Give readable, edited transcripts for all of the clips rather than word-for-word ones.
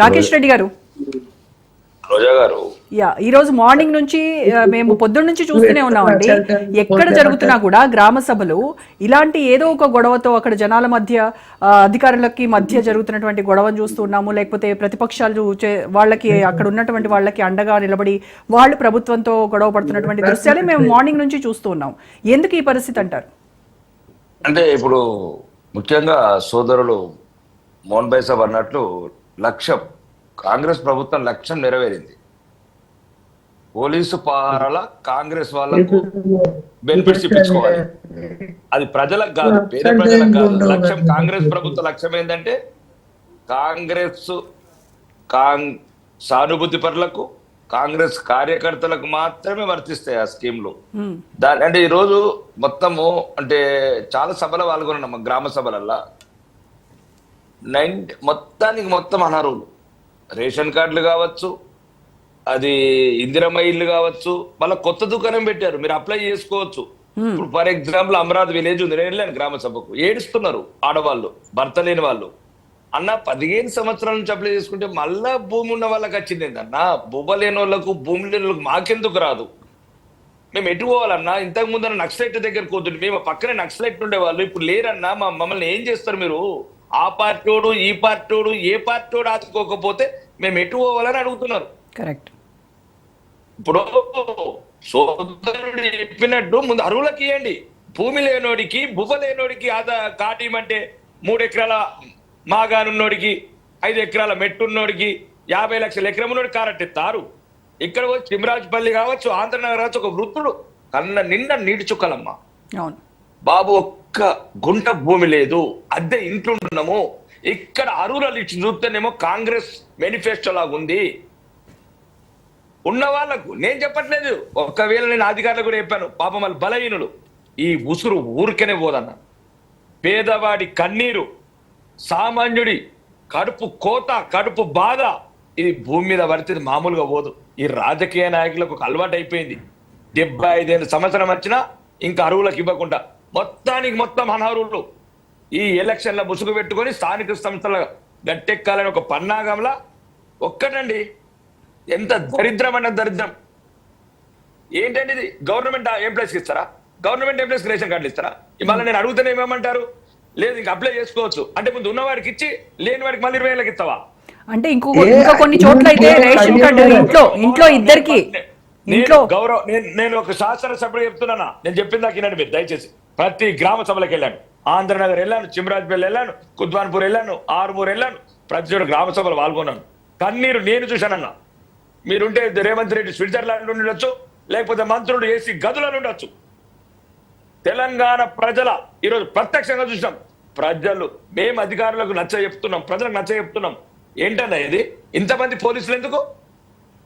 రాకేష్ రెడ్డి గారు, రోజా గారు, ఈ రోజు మార్నింగ్ నుంచి మేము పొద్దున్న నుంచి చూస్తూనే ఉన్నామండి. ఎక్కడ జరుగుతున్నా కూడా గ్రామ సభలు ఇలాంటి ఏదో ఒక గొడవతో అక్కడ జనాల మధ్య అధికారులకి మధ్య జరుగుతున్నటువంటి గొడవను చూస్తున్నాము. లేకపోతే ప్రతిపక్షాలు వాళ్ళకి అక్కడ ఉన్నటువంటి వాళ్ళకి అండగా నిలబడి వాళ్ళు ప్రభుత్వంతో గొడవ పడుతున్నటువంటి దృశ్యాలే మేము మార్నింగ్ నుంచి చూస్తూ ఉన్నాం. ఎందుకు ఈ పరిస్థితి అంటారు? అంటే ఇప్పుడు ముఖ్యంగా సోదరులు మోహన్ భాయ్ సాబ్ అన్నట్లు లక్ష్యం, కాంగ్రెస్ ప్రభుత్వం లక్ష్యం నెరవేరింది. పోలీసు పహారాల కాంగ్రెస్ వాళ్ళకు బెనిఫిట్స్ ఇప్పించుకోవాలి. అది ప్రజలకు కాదు, పేద ప్రజలకు కాదు. లక్ష్యం, కాంగ్రెస్ ప్రభుత్వ లక్ష్యం ఏంటంటే కాంగ్రెస్ సానుభూతి పరులకు, కాంగ్రెస్ కార్యకర్తలకు మాత్రమే వర్తిస్తాయి ఆ స్కీమ్లు. అంటే ఈరోజు మొత్తము అంటే చాలా సభలు పాల్గొన్నాం, గ్రామ సభలల్లా మొత్తానికి మొత్తం అనర్హులు. రేషన్ కార్డులు కావచ్చు, అది ఇందిరమ్మ ఇల్లు కావచ్చు, మళ్ళీ కొత్త దుకాణం పెట్టారు, మీరు అప్లై చేసుకోవచ్చు. ఇప్పుడు ఫర్ ఎగ్జాంపుల్ అమరావతి విలేజ్ ఉంది, నేను వెళ్ళాను గ్రామ సభకు, ఏడుస్తున్నారు ఆడవాళ్ళు, భర్త లేని వాళ్ళు. అన్న 15 సంవత్సరాల నుంచి అప్లై చేసుకుంటే మళ్ళా భూమి ఉన్న వాళ్ళకి వచ్చింది ఏంటన్నా, భూమ లేని వాళ్ళకు, భూమి లేని వాళ్ళకు మాకెందుకు రాదు? మేము ఎటు పోవాలన్నా? ఇంతకు ముందు నక్సలైట్ దగ్గర కూతుంటే మేము పక్కనే నక్సలైట్ ఉండేవాళ్ళు, ఇప్పుడు లేరన్నా. మమ్మల్ని ఏం చేస్తారు మీరు? ఆ పార్టీడు ఈ పార్టీడు ఏ పార్టీడు ఆదుకోకపోతే మేము ఎటు పోవాలని అడుగుతున్నారు. కరెక్ట్. ఇప్పుడు సోదరుడు చెప్పినట్టు ముందు అరువులకి ఇవ్వండి. భూమి లేనోడికి, భూమ లేనోడికి కాటిమంటే 3 ఎకరాల మాగానున్నోడికి, 5 ఎకరాల మెట్టున్నోడికి, 50 లక్షల ఎకరం ఉన్నోడికి కారట్టిస్తారు. ఇక్కడ వచ్చి చిమరాజపల్లి కావచ్చు, ఆంధ్రనగర్ కావచ్చు, ఒక వృద్ధుడు కన్న నిండా నీటి చుక్కలమ్మ, బాబు ఒక్క గుంట భూమి లేదు, అద్దె ఇంట్లో ఉన్నాము. ఇక్కడ అరువుల ఇచ్చి చూస్తేనేమో కాంగ్రెస్ మేనిఫెస్టో లాగా ఉంది. ఉన్న వాళ్ళకు నేను చెప్పట్లేదు, ఒకవేళ నేను అధికారులు కూడా చెప్పాను, పాపం వాళ్ళు బలహీనులు. ఈ ఉసురు ఊరికనే పోదన్న. పేదవాడి కన్నీరు, సామాన్యుడి కడుపు కోత, కడుపు బాధ, ఇది భూమి మీద పడితే మామూలుగా పోదు. ఈ రాజకీయ నాయకులకు ఒక అలవాటు అయిపోయింది. 75 సంవత్సరం వచ్చినా ఇంకా అరువులకు ఇవ్వకుండా మొత్తానికి మొత్తం అనర్హులు. ఈ ఎలక్షన్ల ముసుగు పెట్టుకొని స్థానిక సంస్థల గట్టెక్కాలని ఒక పన్నాగంలా ఒక్కటండి. ఎంత దరిద్రం అన్న దరిద్రం ఏంటండి ఇది? గవర్నమెంట్ ఎంప్లాయీస్కి ఇస్తారా? గవర్నమెంట్ ఎంప్లాయీస్కి రేషన్ కార్డులు ఇస్తారా? ఇవాళ నేను అడుగుతానే ఏమేమంటారు, లేదు ఇంకా అప్లై చేసుకోవచ్చు అంటే ముందు ఉన్నవాడికి ఇచ్చి లేని వాడికి మళ్ళీ 20 ఏళ్ళకి ఇస్తావా? అంటే ఇంకా కొన్ని చోట్ల అయితే రేషన్ కార్డు ఇంట్లో ఇద్దరికి. నేను ఒక శాసనసభ్యుడు చెప్తున్నానా, నేను చెప్పిన దాకా వినండి మీరు దయచేసి. ప్రతి గ్రామ సభలకు వెళ్ళాను, ఆంధ్రనగర్ వెళ్ళాను, చిమరాజపల్లి వెళ్ళాను, కుద్వాన్పూర్ వెళ్ళాను, ఆరుమూరు వెళ్ళాను, ప్రతి చోట గ్రామ సభలు పాల్గొన్నాను. కన్నీరు నేను చూశానన్నా. మీరుంటే రేవంత్ రెడ్డి స్విట్జర్లాండ్ నుండి ఉండొచ్చు, లేకపోతే మంత్రులు ఏసీ గదులలో ఉండొచ్చు. తెలంగాణ ప్రజల ఈరోజు ప్రత్యక్షంగా చూసాం. ప్రజలు మేము అధికారులకు నచ్చ చెప్తున్నాం, ప్రజలకు నచ్చ చెప్తున్నాం. ఏంటన్నా ఇది? ఇంతమంది పోలీసులు ఎందుకు?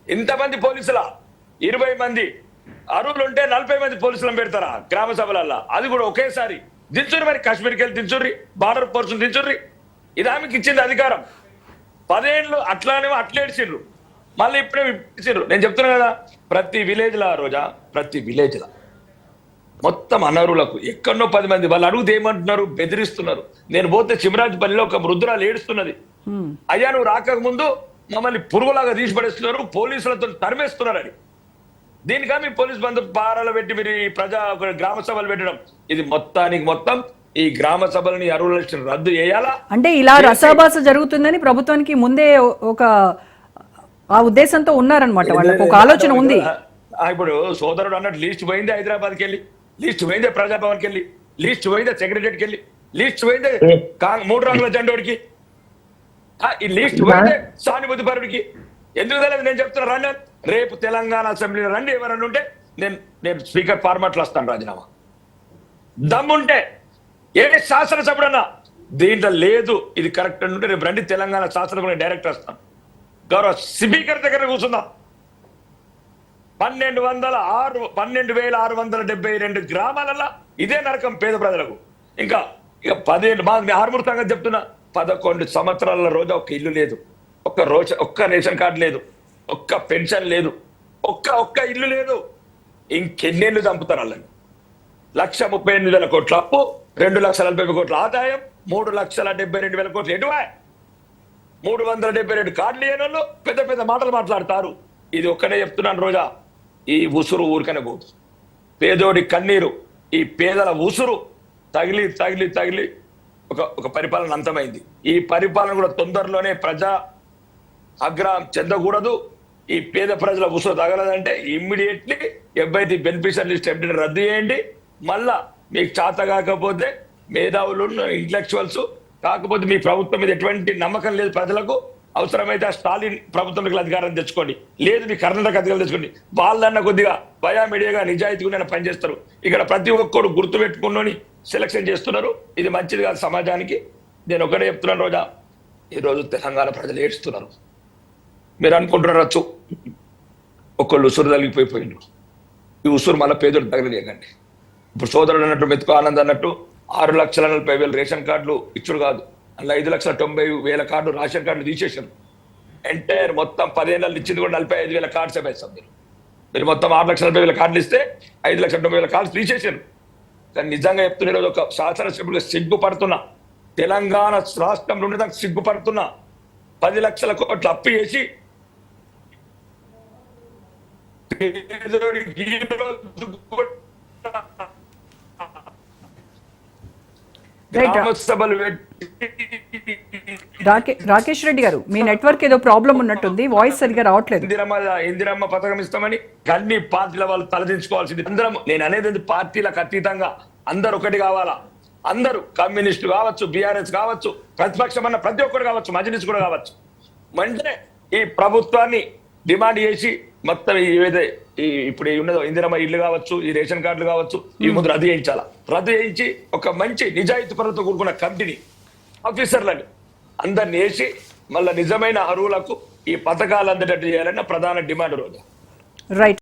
ఇంతమంది పోలీసుల 20 మంది అరువులు ఉంటే 40 మంది పోలీసులను పెడతారా గ్రామ సభలల్లా? అది కూడా ఒకేసారి దించుర్రి. మరి కాశ్మీర్కి వెళ్ళి దించుర్రి, బార్డర్ ఫోర్సులు దించుర్రి. ఇది ఆమెకి ఇచ్చింది అధికారం. 10 ఏళ్ళు అట్లానే అట్లేడ్చిండ్రు, మళ్ళీ ఇప్పుడే ఇచ్చిండ్రు. నేను చెప్తున్నా కదా, ప్రతి విలేజ్లో ఆ రోజా, ప్రతి విలేజ్లో మొత్తం అనర్హులకు ఎక్కడనో 10 మంది. వాళ్ళు అడుగుతే ఏమంటున్నారు? బెదిరిస్తున్నారు. నేను పోతే చిమరాజపల్లిలో ఒక వృద్ధురాలు ఏడుస్తున్నది, అయ్యా నువ్వు రాకముందు మమ్మల్ని పురుగులాగా తీసి పడేస్తున్నారు, పోలీసులతో తరిమేస్తున్నారని. దీనికా మీ పోలీస్ బంధు పారాలు పెట్టి మీరు ఈ గ్రామ సభలు పెట్టడం? ఇది మొత్తానికి మొత్తం ఈ గ్రామ సభలని అరువుల రద్దు చేయాలా? అంటే ఇలా రసాభాస జరుగుతుందని ప్రభుత్వానికి ముందే ఒక ఆ ఉద్దేశంతో ఉన్నారనమాట, వాళ్ళకి ఒక ఆలోచన ఉంది. ఇప్పుడు సోదరుడు అన్నట్టు లిస్ట్ పోయిందే హైదరాబాద్కి వెళ్ళి, లిస్ట్ పోయిందే ప్రజాభవన్కి వెళ్ళి, లిస్ట్ పోయిందే సెక్రటరీకి వెళ్ళి, లిస్ట్ పోయిందే 3 రంగుల జెండోడికి, ఈ లిస్ట్ పోయిందే సానుభూతి పరుడికి. ఎందుకు తెలియదు? నేను చెప్తున్నా, రండి రేపు తెలంగాణ అసెంబ్లీలో రండి. ఎవరన్నా ఉంటే నేను స్పీకర్ ఫార్మాట్లో వస్తాను రాజీనామా. దమ్ముంటే ఏ శాసనసభ్యుడన్నా దీంట్లో లేదు ఇది కరెక్ట్ అంటే రేపు రండి, తెలంగాణ శాసనసభ డైరెక్టర్ వస్తాను. గౌరవ స్పీకర్ దగ్గర కూర్చుందాం. 12,672 గ్రామాలలో ఇదే నరకం పేద ప్రజలకు. ఇక 10 ఆరుమూరు సంగతి చెప్తున్నా, 11 సంవత్సరాల రోజు ఒక ఇల్లు లేదు, ఒక్క రేషన్ కార్డు లేదు, ఒక్క పెన్షన్ లేదు, ఒక్క ఇల్లు లేదు. ఇంకెన్నేళ్ళు చంపుతారు వాళ్ళని? 1,38,000 కోట్ల అప్పు, 2,40,40 కోట్ల ఆదాయం, 3,72,000 కోట్లు ఎటువా? 372 కార్డులు లేని వాళ్ళు పెద్ద పెద్ద మాటలు మాట్లాడతారు. ఇది ఒక్కనే చెప్తున్నాను రోజా, ఈ ఉసురు ఊరికనే పోదు. పేదోడి కన్నీరు, ఈ పేదల ఉసురు తగిలి తగిలి తగిలి ఒక పరిపాలన అంతమైంది. ఈ పరిపాలన కూడా తొందరలోనే ప్రజా ఆగ్రహం చెందకూడదు. ఈ పేద ప్రజల ఉసురు తగలదంటే ఇమ్మీడియట్లీ ఎఫ్ఐటి బెనిఫిషియరీ లిస్ట్ ఎఫ్డీని రద్దు చేయండి. మళ్ళా మీకు చేత కాకపోతే మేధావులు ఇంటలెక్చువల్స్ కాకపోతే మీ ప్రభుత్వం మీద ఎటువంటి నమ్మకం లేదు ప్రజలకు, అవసరమైతే ఆ స్టాలిన్ ప్రభుత్వంలో అధికారం తెచ్చుకోండి, లేదు మీ కర్ణాటక అధికారం తెచ్చుకోండి. వాళ్ళన్న కొద్దిగా బయామీడియాగా నిజాయితీగా పనిచేస్తారు. ఇక్కడ ప్రతి ఒక్కరు గుర్తు పెట్టుకుని సెలక్షన్ చేస్తున్నారు. ఇది మంచిది కాదు సమాజానికి. నేను ఒకటే చెప్తున్నాను రోజా, ఈరోజు తెలంగాణ ప్రజలు ఏడుస్తున్నారు. మీరు అనుకుంటున్నారు ఒకళ్ళు ఉసురు తగిలిపోయిపోయిండ్రు. ఈ ఉసురు మళ్ళీ పేదోడు తగలలేకండి. ఇప్పుడు సోదరుడు అన్నట్టు మెతుకు ఆనంద్ అన్నట్టు 6,40,000 రేషన్ కార్డులు ఇచ్చుడు కాదు, అందులో 5,90,000 కార్డులు రేషన్ కార్డులు తీసేసారు. ఎంటైర్ మొత్తం 10 ఏళ్ళు ఇచ్చింది కూడా 45,000 కార్డ్స్ వేస్తాం. మీరు మొత్తం 6,40,000 కార్డులు ఇస్తే 5,90,000 కార్డ్స్ తీసేసారు. కానీ నిజంగా చెప్తున్న ఈరోజు ఒక శాసనసభ్యుడిగా సిగ్గుపడుతున్నా, తెలంగాణ రాష్ట్రంలో ఉండడానికి సిగ్గుపడుతున్నా. 10 లక్షల కోట్లు అప్పు చేసి గ్రామసభలు రాకేష్ రెడ్డి గారు, మీ నెట్వర్క్ ఏదో ప్రాబ్లం ఉన్నట్టుంది, వాయిస్ సరిగా రావట్లేదు. ఇందిరమ్మ పథకం ఇస్తామని అన్ని పార్టీల వాళ్ళు తలదించుకోవాల్సింది. అందరం, నేను అనేది పార్టీలకు అతీతంగా అందరు ఒకటి కావాలా. అందరూ కమ్యూనిస్టు కావచ్చు, బీఆర్ఎస్ కావచ్చు, ప్రతిపక్షం అన్న ప్రతి ఒక్కరు కావచ్చు, మజ్లిస్ కూడా కావచ్చు, వెంటనే ఈ ప్రభుత్వాన్ని డిమాండ్ చేసి మొత్తం ఏదైతే ఇప్పుడు ఉన్నదో ఇందిరమ్మ ఇల్లు కావచ్చు, ఈ రేషన్ కార్డులు కావచ్చు, ఈ ముందు రద్దు చేయించాలా. రద్దు చేయించి ఒక మంచి నిజాయితీ పరులతో కూడుకున్న కమిటీని, ఆఫీసర్లను అందరిని వేసి మళ్ళీ నిజమైన అర్హులకు ఈ పథకాలు అందేటట్టు చేయాలన్న ప్రధాన డిమాండ్ రోజు. రైట్.